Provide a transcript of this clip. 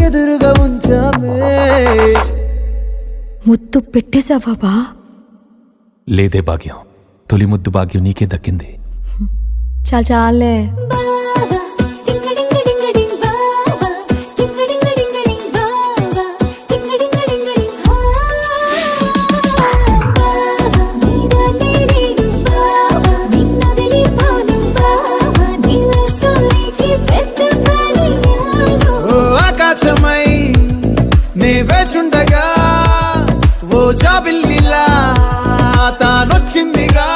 ఎదురుగా ఉంచామే. ముద్దు పెట్టేశావా బా? లేదే భాగ్యం, తొలి ముద్దు భాగ్యం నీకే దక్కింది. చాలే. ఆకాశమై నే వేచుండగా ఓ జాబిల్లిలా తానొచ్చిందిగా.